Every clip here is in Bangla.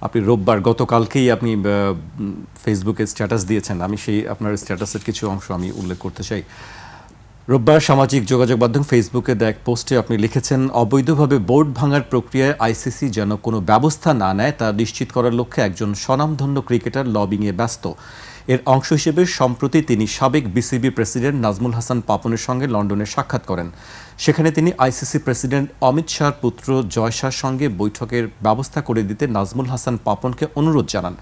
আপনি রোববার গতকালকেই আপনি ফেসবুকে স্ট্যাটাস দিয়েছেন। আমি সেই আপনার স্ট্যাটাসের কিছু অংশ আমি উল্লেখ করতে চাই। রোববার সামাজিক যোগাযোগ মাধ্যম ফেসবুকে দেয়া এক পোস্টে আপনি লিখেছেন, অবৈধভাবে বোর্ড ভাঙার প্রক্রিয়ায় আইসিসি যেন কোনো ব্যবস্থা না নেয় তা নিশ্চিত করার লক্ষ্যে একজন স্বনামধন্য ক্রিকেটার লবিংয়ে ব্যস্ত। এর অংশ হিসেবে সম্প্রতি তিনি সাবেক বিসিবি প্রেসিডেন্ট নাজমুল হাসান পাপনের সঙ্গে লন্ডনে সাক্ষাৎ করেন। সেখানে তিনি আইসিসি প্রেসিডেন্ট অমিত শাহর পুত্র জয় শাহর সঙ্গে বৈঠকের ব্যবস্থা করে দিতে নাজমুল হাসান পাপনকে অনুরোধ জানান।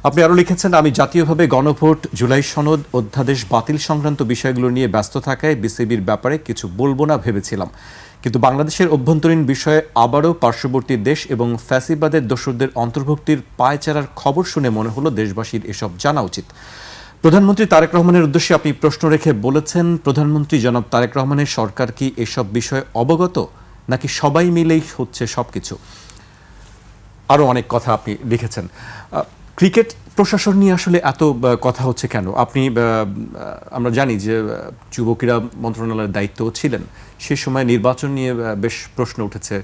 আপনি আরও লিখেছেন, আমি জাতীয়ভাবে গণভোট, জুলাই সনদ, অধ্যাদেশ বাতিল সংক্রান্ত বিষয়গুলো নিয়ে ব্যস্ত থাকায় বিসিবির ব্যাপারে কিছু বলবো না ভেবেছিলাম, কিন্তু বাংলাদেশের অভ্যন্তরীণ বিষয়ে আবারও পার্শ্ববর্তী দেশ এবং ফ্যাসিবাদের দোসরদের অন্তর্ভুক্তির পায়চারার খবর শুনে মনে হলো দেশবাসীর এসব জানা উচিত। প্রধানমন্ত্রী তারেক রহমানের উদ্দেশ্যে আপনি প্রশ্ন রেখে বলেছেন, প্রধানমন্ত্রী জনাব তারেক রহমানের সরকার কি এসব বিষয়ে অবগত, নাকি সবাই মিলেই হচ্ছে সবকিছু? আরও অনেক কথা আপনি লিখেছেন। ক্রিকেট প্রশাসন নিয়ে আসলে এত কথা হচ্ছে কেন? আপনি আমরা জানি যে যুব ক্রীড়া মন্ত্রণালয়ের দায়িত্বও ছিলেন। সে সময় নির্বাচন নিয়ে বেশ প্রশ্ন উঠেছে,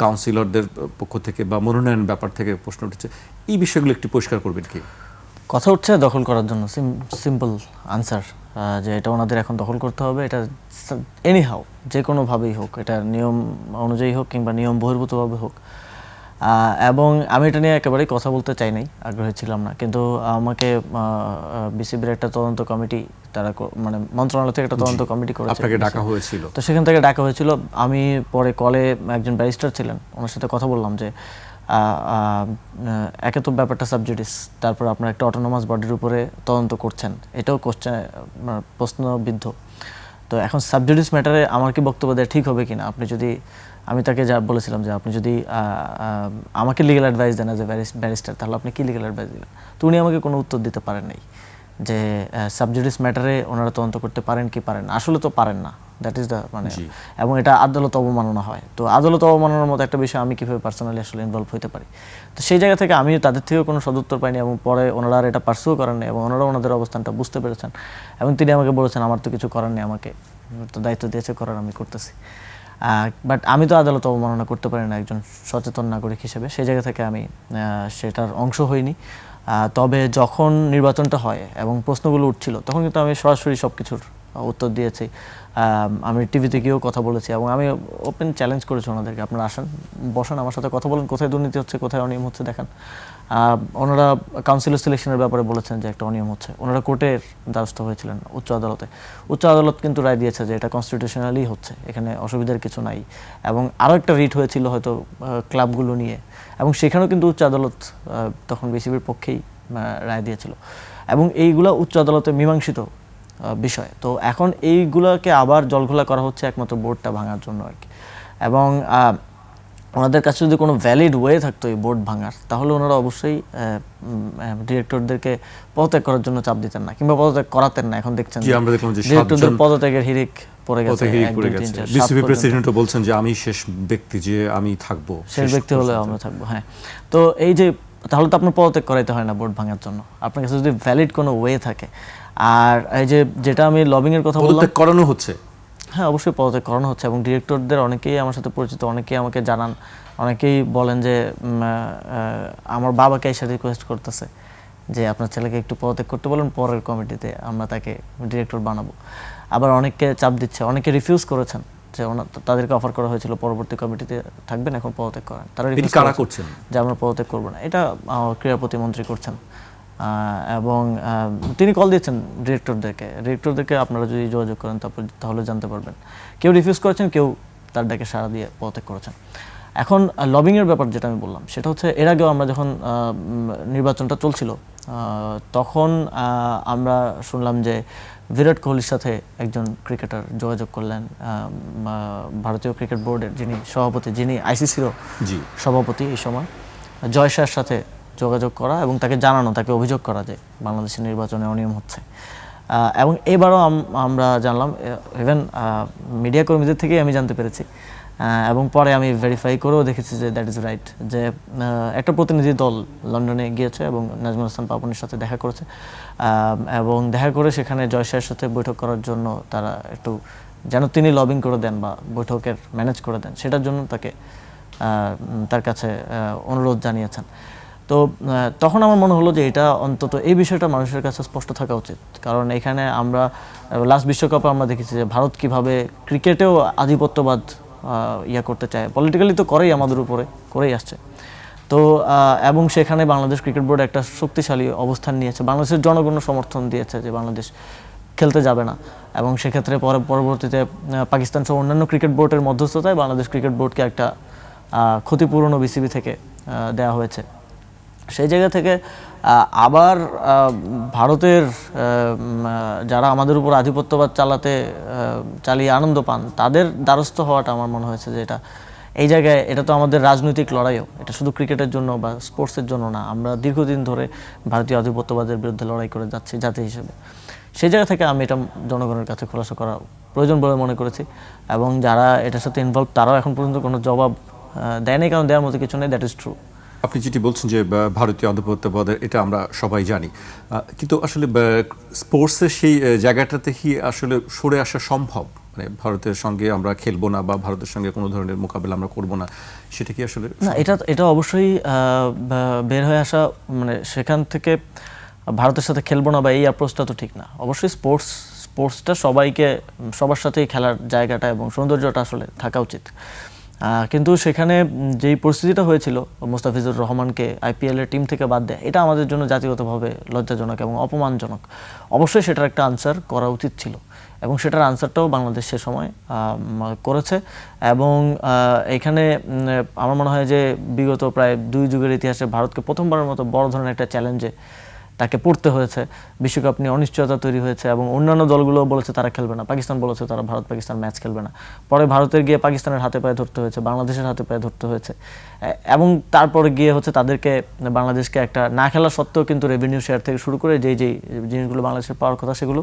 কাউন্সিলরদের পক্ষ থেকে বা মনোনয়ন ব্যাপার থেকে প্রশ্ন উঠেছে। এই বিষয়গুলো একটু পরিষ্কার করবেন কি? কথা উঠছে দখল করার জন্য, সিম্পল আনসার, যে এটা ওনাদের এখন দখল করতে হবে। এটা এনিহাউ যে কোনোভাবেই হোক, এটা নিয়ম অনুযায়ী হোক কিংবা নিয়ম বহির্ভূতভাবে হোক। এবং আমি এটা নিয়ে একেবারেই কথা বলতে চাই নাই, আগ্রহী ছিলাম না। কিন্তু আমাকে বিসিবির একটা তদন্ত কমিটি, তারা মানে মন্ত্রণালয় থেকে একটা তদন্ত কমিটি করেছে, আপনাকে ডাকা হয়েছিল। তো সেখান থেকে ডাকা হয়েছিল। আমি পরে কলে একজন ব্যারিস্টার ছিলেন, ওনার সাথে কথা বললাম যে একে তো ব্যাপারটা সাবজুডিস, তারপর আপনার একটা অটোনোমাস বডির উপরে তদন্ত করছেন, এটাও প্রশ্নবিদ্ধ। তো এখন সাবজুডিস ম্যাটারে আমার কি বক্তব্য দেওয়া ঠিক হবে কিনা? আপনি যদি, আমি তাকে যা বলেছিলাম যে আপনি যদি আমাকে লিগ্যাল অ্যাডভাইস দেন অ্যাজ এ ব্যারিস্টার, তাহলে আপনি কি লিগ্যাল অ্যাডভাইস দিলেন? তো উনি আমাকে কোনো উত্তর দিতে পারেন নাই যে সাবজুডিস ম্যাটারে ওনারা তদন্ত করতে পারেন কি পারেন না। আসলে তো পারেন না, দ্যাট ইজ দ্য মানে, এবং এটা আদালত অবমাননা হয়। তো আদালত অবমাননার মতো একটা বিষয় আমি কীভাবে পার্সোনালি আসলে ইনভলভ হতে পারি? তো সেই জায়গা থেকে আমি তাদের থেকেও কোনো সদুত্তর পাইনি, এবং পরে ওনারা আর এটা পার্সিউ করেন না, এবং ওনারা ওনাদের অবস্থানটা বুঝতে পেরেছেন, এবং তিনি আমাকে বলেছেন আমার তো কিছু করার নেই, আমাকে তো দায়িত্ব দিয়েছে করার, আমি করতেছি। বাট আমি তো আদালত অবমাননা করতে পারি না একজন সচেতন নাগরিক হিসেবে। সেই জায়গা থেকে আমি সেটার অংশ হইনি। তবে যখন নির্বাচনটা হয় এবং প্রশ্নগুলো উঠছিল, তখন কিন্তু আমি সরাসরি সব কিছুর উত্তর দিয়েছি। আমি টিভিতে গিয়েও কথা বলেছি, এবং আমি ওপেন চ্যালেঞ্জ করেছি ওনাদেরকে, আপনারা আসেন, বসেন, আমার সাথে কথা বলেন, কোথায় দুর্নীতি হচ্ছে, কোথায় অনিয়ম হচ্ছে দেখান। ওনারা কাউন্সিলর সিলেকশনের ব্যাপারে বলেছেন যে একটা অনিয়ম হচ্ছে। ওনারা কোর্টের দ্বারস্থ হয়েছিলেন, উচ্চ আদালতে। উচ্চ আদালত কিন্তু রায় দিয়েছে যে এটা কনস্টিটিউশনালি হচ্ছে, এখানে অসুবিধার কিছু নাই। এবং আরও একটা রিট হয়েছিল হয়তো ক্লাবগুলো নিয়ে, এবং সেখানেও কিন্তু উচ্চ আদালত তখন বিসিবির পক্ষেই রায় দিয়েছিল, এবং এইগুলা উচ্চ আদালতে মীমাংসিত বিষয়। তো এখন এইগুলোকে আবার জলঘোলা করা হচ্ছে একমাত্র বোর্ডটা ভাঙার জন্য আর কি। এবং ওনাদের কাছে যদি কোনো ভ্যালিড ওয়ে থাকতো এই বোর্ড ভাঙার, তাহলে ওনারা অবশ্যই ডিরেক্টরদেরকে পদত্যাগ করার জন্য চাপ দিতেন না, কিংবা পদত্যাগ করাতেন না। এখন দেখছেন ডিরেক্টরদের পদত্যাগের হিড়িক পড়ে গেছে। বিসিবি প্রেসিডেন্টও বলছেন যে আমি শেষ ব্যক্তি, যে আমি থাকবো, শেষ ব্যক্তি হলে আমরা থাকবো। হ্যাঁ, তো এই যে, তাহলে তো আপনার পদত্যাগ করাইতে হয় না বোর্ড ভাঙার জন্য, আপনার কাছে যদি ভ্যালিড কোনো ওয়ে থাকে। আর এই যে যেটা আমি লবিং এর কথা বললাম, পদত্যাগ করানো হচ্ছে। হ্যাঁ, অবশ্যই পদত্যাগ করানো হচ্ছে, এবং ডিরেক্টরদের অনেকেই আমার সাথে পরিচিত, অনেকেই আমাকে জানান, অনেকেই বলেন যে আমার বাবাকে এসে রিকোয়েস্ট করতেছে যে আপনার ছেলেকে একটু পদত্যাগ করতে বলেন, পরের কমিটিতে আমরা তাকে ডিরেক্টর বানাবো। আবার অনেককে চাপ দিচ্ছে, অনেকে রিফিউজ করেছেন, যে তাদেরকে অফার করা হয়েছিল পরবর্তী কমিটিতে থাকবেন, এখন পদত্যাগ করেন, তারা রিফিউজ করছেন যে আমরা পদত্যাগ করবো না। এটা ক্রীড়া প্রতিমন্ত্রী করছেন, এবং তিনি কল দিয়েছেন ডিরেক্টরদেরকে আপনারা যদি যোগাযোগ করেন তাহলে জানতে পারবেন। কেউ রিফিউজ করেছেন, কেউ তার ডাকে সাড়া দিয়ে পদত্যাগ করেছেন। এখন লবিংয়ের ব্যাপার যেটা আমি বললাম, সেটা হচ্ছে এর আগেও আমরা যখন নির্বাচনটা চলছিল, তখন আমরা শুনলাম যে বিরাট কোহলির সাথে একজন ক্রিকেটার যোগাযোগ করলেন, ভারতীয় ক্রিকেট বোর্ডের যিনি সভাপতি, যিনি আইসিসিরও সভাপতি এই সময়, জয় শাহর সাথে যোগাযোগ করা এবং তাকে জানানো, তাকে অভিযোগ করা যে বাংলাদেশের নির্বাচনে অনিয়ম হচ্ছে। এবং এবারও আমরা জানলাম, ইভেন মিডিয়া কর্মীদের থেকেই আমি জানতে পেরেছি, এবং পরে আমি ভেরিফাই করেও দেখেছি যে দ্যাট ইজ রাইট, যে একটা প্রতিনিধি দল লন্ডনে গিয়েছে এবং নাজমুল হাসান পাপনের সাথে দেখা করেছে, এবং দেখা করে সেখানে জয় শাহের সাথে বৈঠক করার জন্য তারা একটু যেন তিনি লবিং করে দেন বা বৈঠকের ম্যানেজ করে দেন, সেটার জন্য তার কাছে অনুরোধ জানিয়েছেন। তো তখন আমার মনে হলো যে এটা অন্তত এই বিষয়টা মানুষের কাছে স্পষ্ট থাকা উচিত, কারণ এখানে আমরা লাস্ট বিশ্বকাপে আমরা দেখেছি যে ভারত কিভাবে ক্রিকেটেও আধিপত্যবাদ ইয়া করতে চায়, পলিটিক্যালি তো করেই আমাদের উপরে করেই আসছে। তো এবং সেখানে বাংলাদেশ ক্রিকেট বোর্ড একটা শক্তিশালী অবস্থান নিয়েছে, বাংলাদেশের জনগণ সমর্থন দিয়েছে যে বাংলাদেশ খেলতে যাবে না, এবং সেক্ষেত্রে পরবর্তীতে পাকিস্তান সহ অন্যান্য ক্রিকেট বোর্ডের মধ্যস্থতায় বাংলাদেশ ক্রিকেট বোর্ডকে একটা ক্ষতিপূরণও বিসিবি থেকে দেওয়া হয়েছে। সেই জায়গা থেকে আবার ভারতের যারা আমাদের উপর আধিপত্যবাদ চালিয়ে আনন্দ পান তাদের দ্বারস্থ হওয়াটা আমার মনে হয়েছে যে এটা এই জায়গায় এটা তো আমাদের রাজনৈতিক লড়াইও, এটা শুধু ক্রিকেটের জন্য বা স্পোর্টসের জন্য না, আমরা দীর্ঘদিন ধরে ভারতীয় আধিপত্যবাদের বিরুদ্ধে লড়াই করে যাচ্ছি জাতি হিসেবে। সেই জায়গা থেকে আমি এটা জনগণের কাছে খোলাসা করা প্রয়োজন বলে মনে করেছি, এবং যারা এটার সাথে ইনভলভ তারাও এখন পর্যন্ত কোনো জবাব দেয়নি, কারণ দেওয়ার মতো কিছু নেই, দ্যাট ইজ ট্রু। আপনি যেটি বলছেন যে ভারতীয় আধিপত্যবাদের, এটা আমরা সবাই জানি, কিন্তু আসলে স্পোর্টসের সেই জায়গাটাতে কি আসলে সরে আসা সম্ভব? মানে ভারতের সঙ্গে আমরা খেলবো না বা ভারতের সঙ্গে কোনো ধরনের মোকাবেলা আমরা করব না, সেটা কি আসলে না? এটা অবশ্যই বের হয়ে আসা, মানে সেখান থেকে ভারতের সাথে খেলবো না বা এই অ্যাপ্রোচটা তো ঠিক না। অবশ্যই স্পোর্টসটা সবার সাথেই খেলার জায়গাটা এবং সৌন্দর্যটা আসলে থাকা উচিত, কিন্তু সেখানে যেই পরিস্থিতিটা হয়েছিল মোস্তাফিজুর রহমানকে আইপিএলের টিম থেকে বাদ দেয়, এটা আমাদের জন্য জাতিগতভাবে লজ্জাজনক এবং অপমানজনক। অবশ্যই সেটার একটা আনসার করা উচিত ছিল, এবং সেটার আনসারটাও বাংলাদেশ সে সময় করেছে। এবং এখানে আমার মনে হয় যে বিগত প্রায় 2 যুগের ইতিহাসে ভারতকে প্রথমবারের মতো বড় ধরনের একটা চ্যালেঞ্জে তাকে পড়তে হয়েছে। বিশ্বকাপ নিয়ে অনিশ্চয়তা তৈরি হয়েছে এবং অন্যান্য দলগুলো বলেছে তারা খেলবে না, পাকিস্তান বলেছে তারা ভারত পাকিস্তান ম্যাচ খেলবে না। পরে ভারতের গিয়ে পাকিস্তানের হাতে পায়ে ধরতে হয়েছে, বাংলাদেশের হাতে পায়ে ধরতে হয়েছে, এবং তারপরে গিয়ে হচ্ছে তাদেরকে বাংলাদেশকে একটা না খেলা সত্ত্বেও কিন্তু রেভিনিউ শেয়ার থেকে শুরু করে যেই জিনিসগুলো বাংলাদেশের পাওয়ার কথা সেগুলো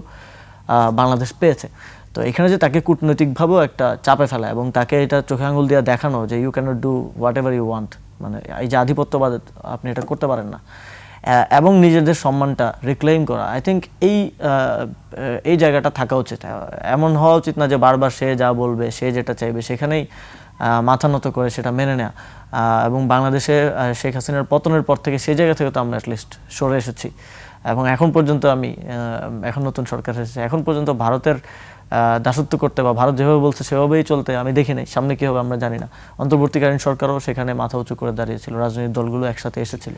বাংলাদেশ পেয়েছে। তো এখানে যে তাকে কূটনৈতিকভাবেও একটা চাপে ফেলা এবং তাকে এটা চোখে আঙুল দিয়ে দেখানো যে you cannot do whatever you want, মানে এই যে আধিপত্যবাদ আপনি এটা করতে পারেন না, এবং নিজেদের সম্মানটা রিক্লেইম করা, আই থিঙ্ক এই জায়গাটা থাকা উচিত। এমন হওয়া উচিত না যে বারবার সে যা বলবে, সে যেটা চাইবে সেখানেই মাথা নত করে সেটা মেনে নেওয়া। এবং বাংলাদেশে শেখ হাসিনার পতনের পর থেকে সেই জায়গা থেকে তো আমরা অ্যাটলিস্ট সরে এসেছি, এবং এখন পর্যন্ত এখন নতুন সরকার এসেছে, এখন পর্যন্ত ভারতের দাসত্ব করতে বা ভারত যেভাবে বলছে সেভাবেই চলতে আমি দেখি নাই। সামনে কী হবে আমরা জানি না। অন্তর্বর্তীকালীন সরকারও সেখানে মাথা উঁচু করে দাঁড়িয়েছিল, রাজনৈতিক দলগুলো একসাথে এসেছিল।